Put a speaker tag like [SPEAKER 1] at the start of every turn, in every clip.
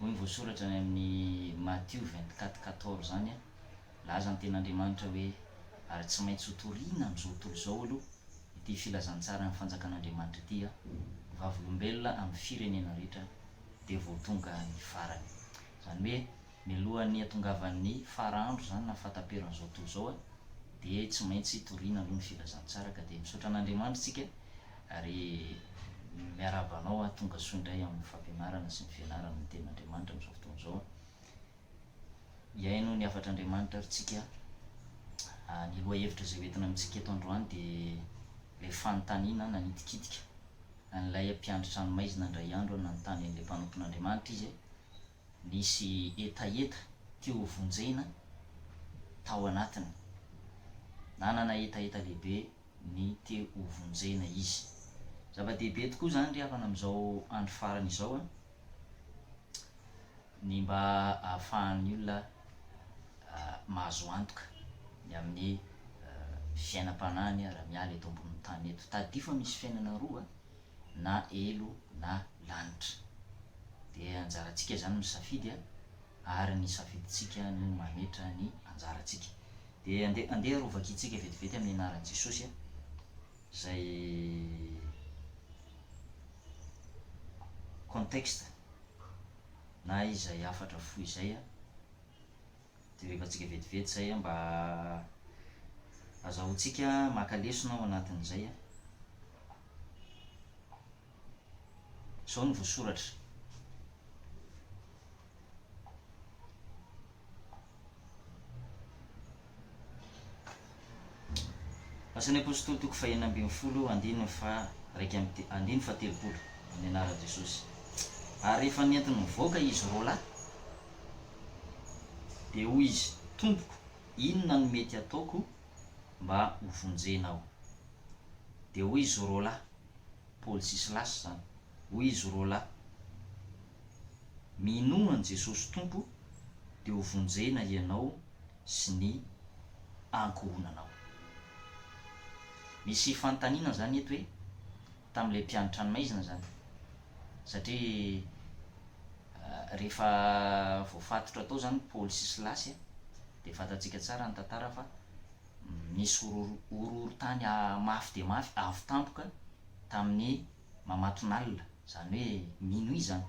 [SPEAKER 1] hoy voasoratra ny amin'ny Matthieu 24:14 zany a, laza ny ten'Andriamanitra hoe ary tsy maintsy hotoriana am'izao tontolo zao aloha ity filazantsara ny fanjakan'Andriamanitra ity a, vavolombelona amin'ny firenena rehetra de vao tonga ny farany. Zany hoe mialohan'ny hatongavan'ny faraandro zany na fataperan'izao tontolo zao a, de tsy maintsy hitoriana aloha ny filazantsara ka de misaotra an'Andriamanitra tsika ary miarabanao a tonga soa indray amin'ny fampianarana sy ny fianarana ny ten'Andriamanitra am'izao fotoana zao a. Iaino ny afatr'Andriamanitra ary tsika ny loha hevitra zay hoentina amintsika eto androany de le fanontaniana nanitikitika an'ilay mpiandry tranomaizina indray andro nanontany an'le mpanompon'Andriamanitra izy nisy etaeta teo vonjena tao anatiny, nanana etaeta lehibe ny te ho vonjena izy. Zava-dehibe tokoa zany ry havana am'izao andro farany izao a, ny mba ahafahan'ny olona mahazo antoka ny amin'ny fiainam-panany raha miala eto ambonin'ny tany eto. Tady fa misy fiainana roa na elo na lanitra, de anjarantsika zany misafidy a ary ny safiditsika no mametra ny anjarantsika. De andeha rovaka itsika vetivety amin'ny anaran'i Jesosy a, zay contexte na izay afatra fo izay a, de rehefa tsika vetivety zay a mba azahoantsika maka lesona ao anatin'izay a. Zao ny voasoratra: Asan'ny apôstôly toko 2:1 andiny fa telopolo amin'ny anaran'i Jesosy. Ary rehefa nentiny mivoaka izy roa lahy de hoy izy, tompoko, inona no mety ataoko mba ho vonjenao? De hoy izy roa lahy, Paoly sy Silasy zany, hoy izy roa lahy, minoana Jesosy tompo de ho vonjena ianao sy ny ankohonanao. Misy fanontaniana zany eto hoe tam'le mpiandry tranomaizina zany, satria rehefa voafatotra tao zany Paoly sy Silasy a, de fantatsika tsara ny tantara fa nisy horohorontany mafy de mafy avo tampoka tamin'ny mamaton'alina, zany hoe minuit zany.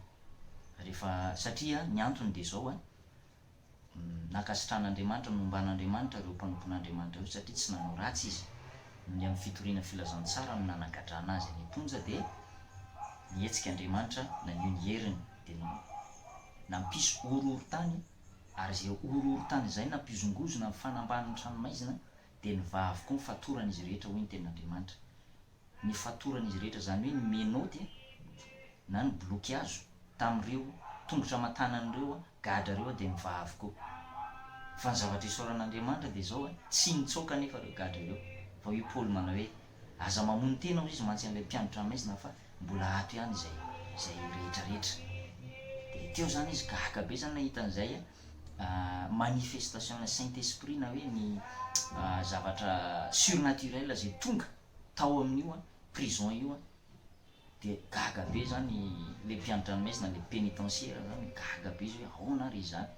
[SPEAKER 1] Rehefa satria ny antony de zao a, nakasitran'Andriamanitra, nomban'Andriamanitra ireo mpanompon'Andriamanitra io satria tsy nanao ratsy izy, ny amin'ny fitoriana filazantsara no nanagadrana azy ny ponja de nihetsika Andriamanitra nanio ny heriny de nampiso horohorontany, ary zay horohorontany zay nampizongozona amin'ny fanamban'ny tranomaizina de nivaha avokoa ny fatoran'izy rehetra, hoy ny ten'Andriamanitra. Ny fatoran'izy rehetra zany hoe ny menoty na ny blokiazo tamin'ireo tongotra aman-tanan'ireo gadra reo de nivaha avokoa. Fa ny zavatra isaoran'Andriamanitra de zao a, tsy nitsoaka nefa reo gadra reo. Fa hoy Paoly manao hoe aza mamono tena izy mantsy an'ilay mpiandry tranomaizina fa mbola ato ihany zay rehetrarehetra. De teo zany izy gaga be zany nahita an'izay a, manifestation na Saint Esprit na hoe ny zavatra surnaturel zay tonga tao amin'io a prison io a, de gaga be zany le mpiandry tranomaizina, le pénitentiaire zany gaga be izy hoe ahoana ry zany,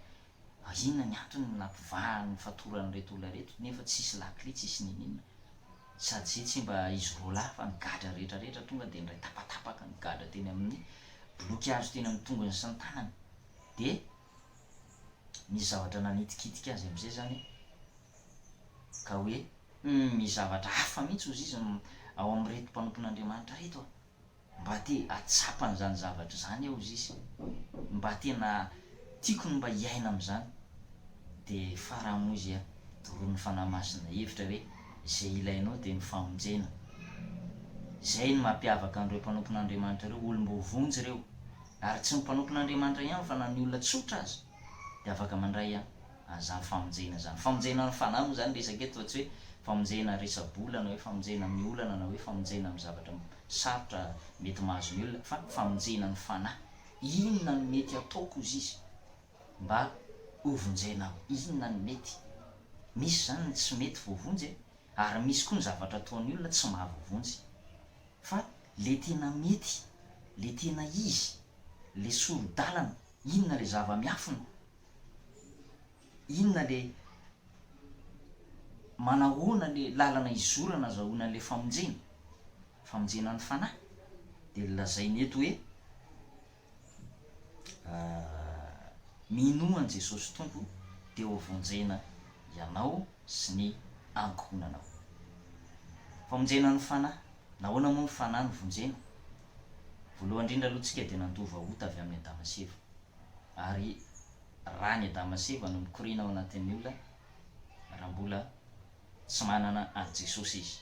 [SPEAKER 1] inona ny antony nampivaha ny fatoran'ireto olona reto nefa tsisy lakile tsisy ninina, sady zay tsy mba izy roa lahy fa ny gadra rehetrarehetra tonga de ndray tapatapaka ny gadra teny amin'ny blokiazo teny amin'ny tongony sy ny tanany. De misy zavatra nanitikitika azy am'izay zany ka hoe misy zavatra hafa mihitsy ozy izy ao am'reto mpanompon'Andriamanitra reto a, mba te atsapany zany zavatra zany ao izy izy, mba tena tiako ny mba hiaina am'zany. De faraha moa izy a, toron'ny fanahy masina hevitra hoe zay ilainao de ny famonjena. Zay ny mampiavaka an'ireo mpanompon'Andriamanitra reo, olom-bovonjy reo, ary tsy ny mpanompon'Andriamanitra ihany fa na ny olona tsotra azy de afaka mandray an'zany famonjena zany. Famonjena ny fanahy moa zany resaka eto, tsy hoe famonjena resa-bola na hoe famonjena amin'ny olana na hoe famonjena amin'ny zavatra sarotra mety mahazo ny olona, fa famonjena ny fanahy. Inona ny mety ataoko izy izy mba ho vonjenao, inona ny mety? Misy zany ny tsy mety voavonjy ary misy koa ny zavatra ataon'ny olona tsy mahavoavonjy, fa le tena mety, le tena izy, le soro-dalana inona le zava-miafina, inona le manahoana le lalana izorana zahoana le famonjena ny fanahy. De lazainy eto hoe mino an' Jesosy tompo teo vonjena ianao sy ny ankohonanao. Famonjena ny fanahy, nahoana moa ny fanahy ny vonjena? Voalohany indrindra aloha tsika dia nandova ota avy amin'ny Adama sy Eva, ary raha ny Adama sy Eva no mikorina ao anatin'ny olona raha mbola tsy manana an Jesosy izy.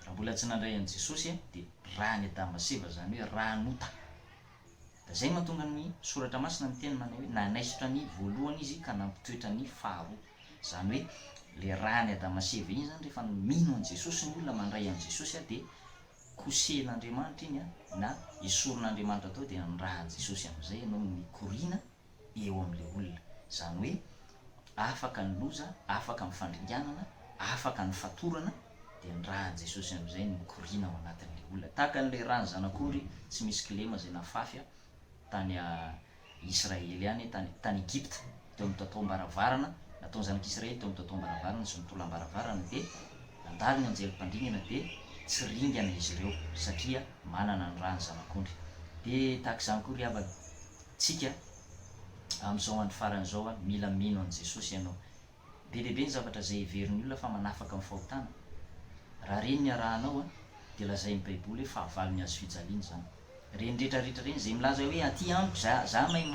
[SPEAKER 1] Raha mbola tsy nandray an Jesosy dia raha ny Adama sy Eva, zany hoe raha nota. Da zay mahatonga ny soratra masina miteny manao hoe nanaisotra ny voalohany izy ka nampitoetra ny faharoa. Zany hoe le raha ny Adama sy Eva iny zany rehefa mino an Jesosy ny olona, mandray an Jesosy dia kosehin'Andriamanitra iny na esorin'Andriamanitra tao dia ny raha an Jesosy amin'izay ianao mikorina eo amin'le olona. Zany hoe afaka ny loza, afaka ny fandringanana, afaka ny fatorana, dia ny raha an Jesosy amin'izay ny mikorina ao anatin'le olona. Tahaka an'le rahan'ny zanak'omby tsy misy kilema zay nafafy tany Israely ihany, tany Egypte, teo amin'ny tatao-mbaravarana, nataony zanak'Israely teo amin'ny tatao-mbaravarana sy ny tolam-baravarana, dia nandalo ny anjelim-pandingana dia tsy ringana izy ireo satria manana ny raha ny zanak'ondry. Dia tahaka izany koa ry havana, tsika amin'izao andro faran'izao mila mino an Jesosy ianao. Be lehibe ny zavatra zay heverin'ny olona fa manafaka amin'ny fahotana. Raha reny ny arahanao dia lazain'ny baiboly hoe fahavalo ny azo fijaliana zany. Reny rehetrarehetra reny zay milaza hoe aty amiko za mahay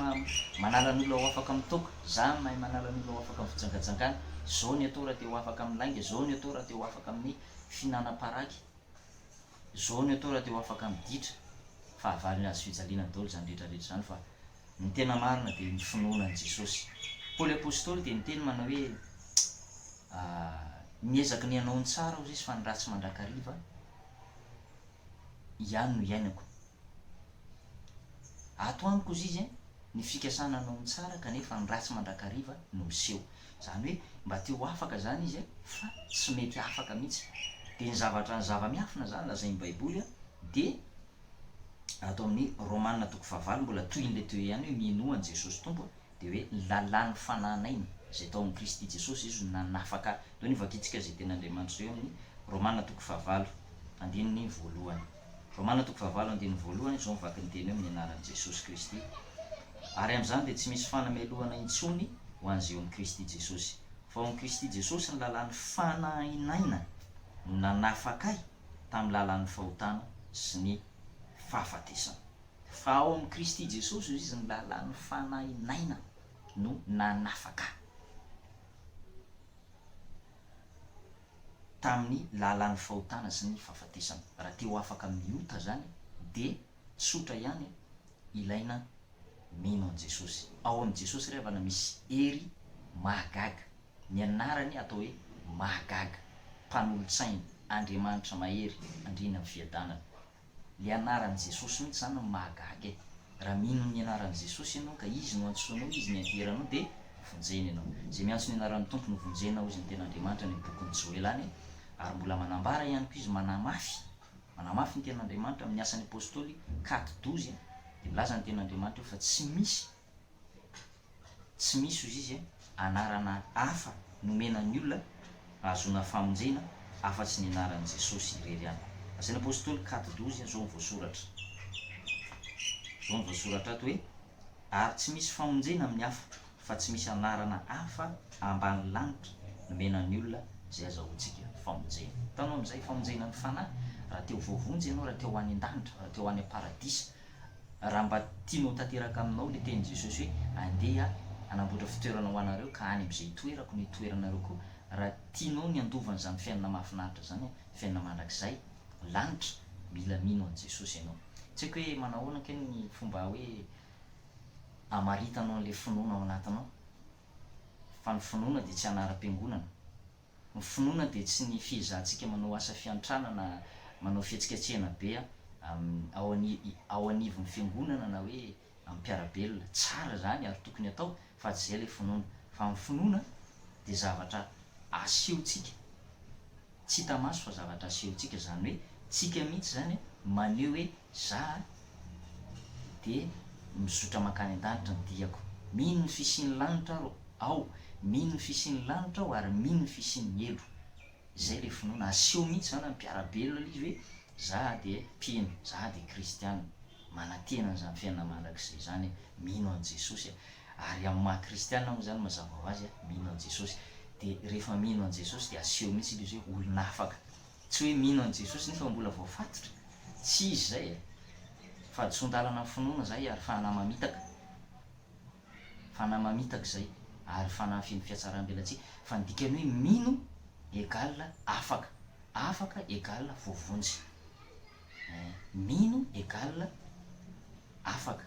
[SPEAKER 1] manala ny olona ho afaka amin'ny toaka, za mahay manala ny olona ho afaka amin'ny fijangajangana, zao ny atao raha te ho afaka amin'ny lainga, zao ny atao raha te ho afaka amin'ny fihinanam-paraky, zao ny atao raha te ho afaka amin'ny ditra. Fahavalo ny azo fijaliana daholo zany rehetrarehetra zany, fa ny tena marina dia ny finoana an Jesosy. Paoly apôstôly dia niteny manao hoe niezaky ny hanao ny tsara hozy izy fa ny ratsy mandrakariva ihany no iainako. Ato amiko izy izy ny fikasana hanao ny tsara kanefa ny ratsy mandrakariva no miseho. Zany hoe mba te ho afaka zany izy fa tsy mety afaka mihitsy. Dia ny zavatra ny zava-miafina zany lazain'ny baiboly dia ato amin'ny Romanina 9 mbola toin'le teo ihany hoe mino an Jesosy tompo, dia hoe lalàn'ny fananaina zay tao amin'ny Kristy Jesosy izy no nanafaka. Tao ny vakitsika zay tena Andriamanitra zay amin'ny Romanina 9 andininy voalohany. Romanina 9 andininy voalohany zao mivaky ny teny eo amin'ny anaran'i Jesosy Kristy. Ary amin'izany dia tsy misy fanamelohana intsony ho an'izay eo amin'ny Kristy Jesosy, fa ao amin'ny Kristy Jesosy ny lalàn'ny fanahinaina no nanafaka ahy tamin'ny lalàn'ny fahotana sy ny fahafatesana. Fa ao amin'ny Kristy Jesosy izy ny lalàn'ny fanahinaina no nanafaka tamin'ny lalàn'ny fahotana sy ny fahafatesana. Raha te ho afaka miota zany dia tsotra ihany ilaina mino an Jesosy. Ao amin'ny Jesosy rehefa misy hery mahagaga, ny anarany atao hoe mahagaga, mpanolontsaina, Andriamanitra mahery, andriana amin'ny fiadanana. Le anaran'i Jesosy mihitsy zany mahagaga. Raha mino ny anaran'i Jesosy ianao ka izy no antsoinao, izy ny ankeranao, dia vonjena ianao. Zay miantso ny anaran'ny tompo no vonjena hozy ny tena Andriamanitra ny bokon'ny Joely any. Ary mbola manambara ihany koa izy manamafy ny tena Andriamanitra amin'ny asan'ny apôstôly 4:12 dia milaza ny tena Andriamanitra fa tsy misy hozy izy anarana hafa nomenan'ny olona azona famonjena afa-tsy ny anaran'i Jesosy irery ihany. Asan'ny apôstôly 4:12 zao ny voasoratra ato hoe ary tsy misy famonjena amin'ny hafa fa tsy misy anarana hafa ambany lanitra nomenan'ny olona zay azahoantsika famonjena. Hitanao amin'izay famonjena ny fanahy. Raha te ho voavonjy ianao, raha te ho any an-danitra, raha te ho any am-paradisa, raha mba tianao tanteraka aminao le teny Jesosy hoe andeha anamboatra fitoerana ho anareo ka any amin'izay toerako ny toeranareo koa. Raha tianao ny andovan'izany fiainana mahafinaritra zany, fiainana mandrakizay lanitra, mila mino an Jesosy ianao. Tsy haiko hoe manahoana ke ny fomba hoe amaritanao an'le finoana ao anatinao. Fa ny finoana dia tsy anaram-piangonana. Ny finoana dia tsy ny fihizahantsika manao asa fiantranana, manao fihetsiketsehana be ao anivon'ny fiangonana na hoe amin'ny mpiarabelona. Tsara zany ary tokony atao, fa tsy zay le finoana. Fa ny finoana dia zavatra asehontsika, tsy hita maso fa zavatra asehontsika. Zany hoe tsika mihitsy zany maneho hoe za dia mizotra mankany an-danitra ny diako, mino ny fisian'ny lanitra ro ao, mino ny fisian'ny lanitra ao ary mino ny fisian'ny elo. Zay le finoana aseho mihitsy zany ampiarabelona izy hoe za de mpino, za de kristianina, manantena zany fiainana mandrak'izay zany mino an' Jesosy ary amin'ny maha kristianina moa zany mazava ho azy mino an' Jesosy. De rehefa mino an' Jesosy de aseho mihitsy izy hoe olona afaka, tsy hoe mino an' Jesosy nefa mbola voafatotra, tsy izy zay fa tsondalana finoana zay ary fanahy mamitaka zay ary fanahy feno fiatsaram-belantsika fa ny dikany hoe mino égale afaka, afaka égale voavonjy, mino égale afaka,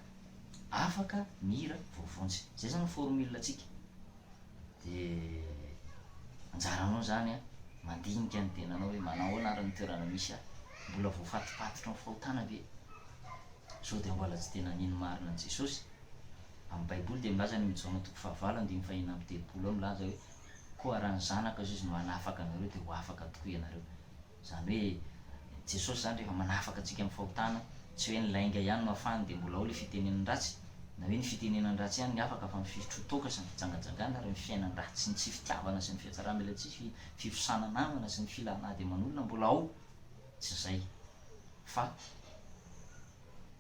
[SPEAKER 1] afaka mira voavonjy, zay zany formule atsika. De anjaranao zany mandinika ny tenanao hoe manao anarany toerana misy mbola voafatipatotra ny fahotana be, so de mbola tsy tena nino marina an' Jesosy. Amin'ny baiboly de milaza ny Jaona 7:5-7 milaza hoe koa raha ny zanaka zay izy no hanafaka anareo de ho afaka tokoa ianareo. Zany hoe Jesosy zany rehefa manafaka antsika amin'ny fahotana, tsy hoe ny lainga ihany no afahany de mbola ao le fitenenany ratsy, na hoe ny fitenenany ratsy ihany ny afaka fa ny fitrotoka sy ny fijangajangana ary ny fiainany ratsy sy ny tsy fitiavana sy ny fiatsaram-belantsy, fifosana namana sy ny filanady aman'olona mbola ao, tsy zay fa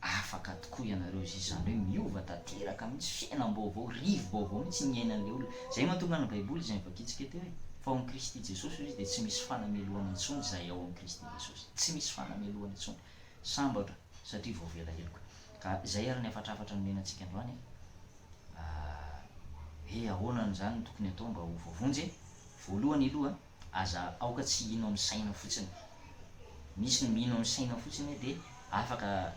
[SPEAKER 1] afaka tokoa ianareo izy zany hoe miova tanteraka mihitsy fiainam-baovao, rivo-baovao mihitsy ny iainan'le olona. Zay mahatonga ny baiboly izay mivakitsika teo hoe fa ao amin'ny Kristy Jesosy izy de tsy misy fanameloana intsony zay ao amin'ny Kristy Jesosy, tsy misy fanameloana intsony, sambatra satria voavela heloka. Ka zay ary ny afatrafatra nomenantsika androany hoe ahoana zany no tokony atao mba ho voavonjy. Voalohany aloha aza aoka tsy ino amin'ny saina fotsiny, misy ny mino amin'ny saina fotsiny de afaka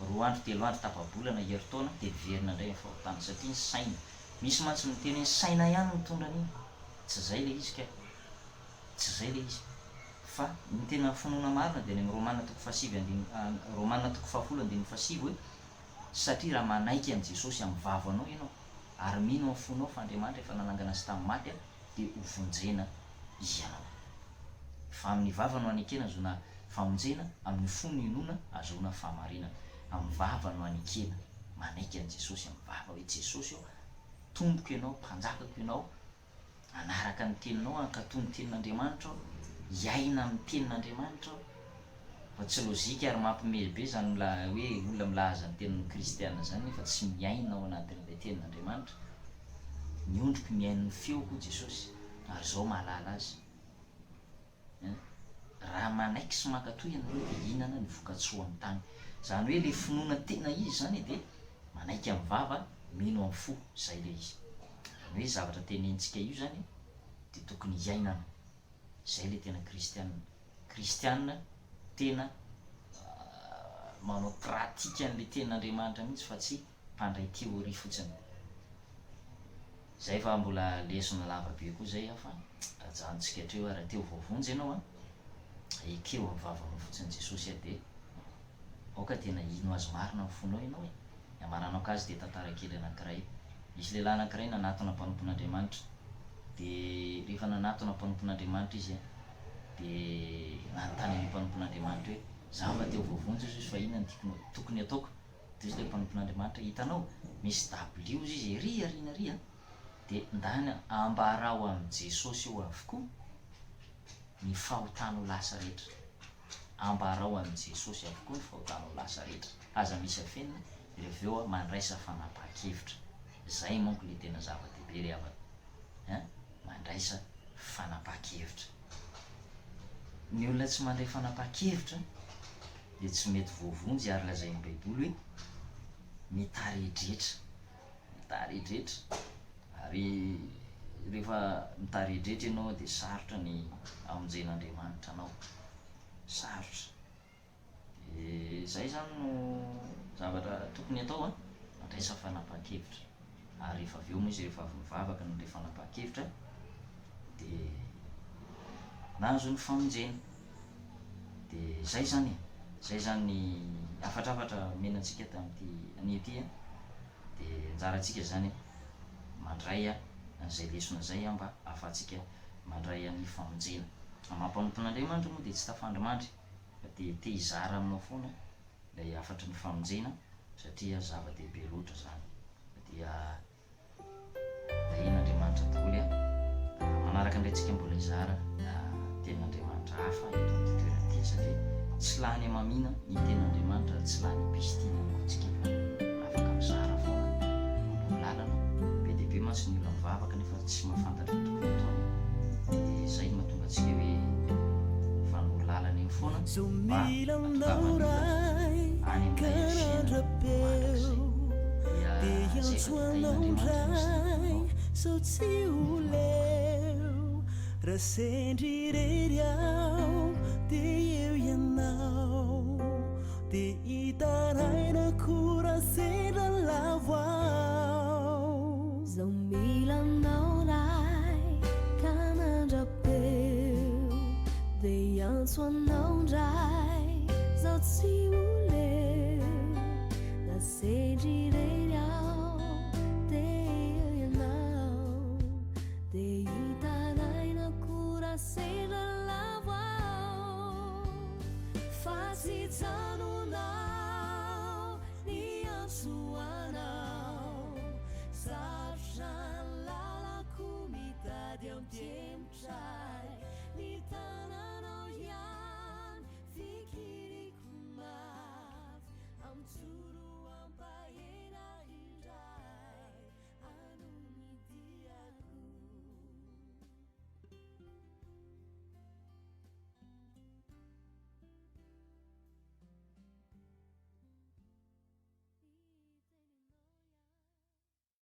[SPEAKER 1] 2 andro 3 andro tapa-bolana herintaona de verina indray amin'ny fahotana satria ny saina, misy mantsy miteny hoe saina ihany mitondra an'iny, tsy zay le izy ka, tsy zay le izy fa ny tena finoana marina de ny amin'ny Romanina 7:7 hoe satria raha manaiky an' Jesosy amin'ny vavanao ianao ary mino amin'ny fonao fa Andriamanitra efa nanangana azy tamin'ny maty de ho vonjena ianao. Fa amin'ny vava no anekena azona famonjena, amin'ny fo no inona azahoana fahamarinana. Amin'ny vava no anekena, manaiky an' Jesosy amin'ny vava hoe Jesosy ao tomboko ianao, mpanjakako ianao, anaraka ny teninao, ankatoy ny tenin'Andriamanitra ao, iaina amin'ny tenin'Andriamanitra ao. Fa tsy lôzika ary mampimebe zany hoe olona milaza ny tenin'ny kristianina zany nefa tsy miaina ao anatin'ilay tenin'Andriamanitra. Miondriko miaino ny feoko Jesosy ary zao mahalala azy. Raha manaiky sy mankatoy ianareo de inana ny vokatsoa amin'ny tany. Zany hoe le finoana tena izy zany de manaiky amin'ny vava, mino amin'ny fo, zay le izy. Hoe zavatra tenentsika io zany de tokony iainana, zay le tena kristianina. Kristianina tena manao pratika an'le tenin'Andriamanitra mihitsy fa tsy mpandray théorie fotsiny. Zay fa mbola lesona lavabe koa zay fa ajanontsika hatreo raha teo voavonjy ianao ekeo amin'ny vavanao fotsiny Jesosy de aoka tena ino azy marina amin'ny fonao ianao ny amaranao ka azy de tantara kely anankiray. Misy lehilahy anankiray nanatona mpanompon'Andriamanitra de rehefa nanatona mpanompon'Andriamanitra izy de nanontany ny mpanompon'Andriamanitra hoe za mba teo voavonjy izy fa inona ny tokony ataoko. De izy le mpanompon'Andriamanitra hitanao misy dabilio izy ery arina de ndany ambarao amin'ny Jesosy eo avokoa ny fahotanao lasa rehetra, ambarao amin'ny Jesosy avokoa ny fahotanao lasa rehetra, aza misy afenina reveo mandraisa fanapahan-kevitra. Zay manko le tena zava-dehibe ry havana, mandraisa fanapahan-kevitra. Ny olona tsy mandray fanapahan-kevitra de tsy mety voavonjy ary lazain'ny baiboly hoe mitaredretra, mitaredretra ary rehefa mitaredretra ianao de sarotra ny amonjen'Andriamanitra anao, sarotra. Zay zany no zavatra tokony atao mandraisa fanapahan-kevitra ary rehefa avy eo moa izy rehefa avy mivavaka nole fanapahan-kevitra de nahazo ny famonjena. De zay zany ny afatrafatra menantsika tamin'ity an'ity de anjarantsika zany mandray an'izay lesona zay mba ahafahantsika mandray amin'ny famonjena. Mampanompon'Andriamanitra moa de tsy tafandrimandry fa de te hizara aminao foana ilay afatry ny famonjena satria zava-dehibe loatra zany. Dia antsika mbola izara ten'andriamanitra hafa eto amin'ny toerana ity satria tsy lany mamina ny ten'andriamanitra tsy lany pistina kotsika afaka mizara foana manao lalana be dia be mantsy ny olona mivavaka nefa tsy mahafantatra ny tokony ataony dia izay no mahatonga antsika hoe fanao lalana eny foana mba atokavany any amin'ilay fiainana marak'izay dia zay fa tain'andriamanitra
[SPEAKER 2] sao tsy ho leo raha sendry irery aho dia eo ianao dia hitaraina kora sendra lavo ao zao mila aminao ray ka nandrapeo dia antso anao ndray zao tsy ho leo raha sendry irery aho dia eo ianao dia hitaraina kora sendra lavo ao fa tsy janonao ny antso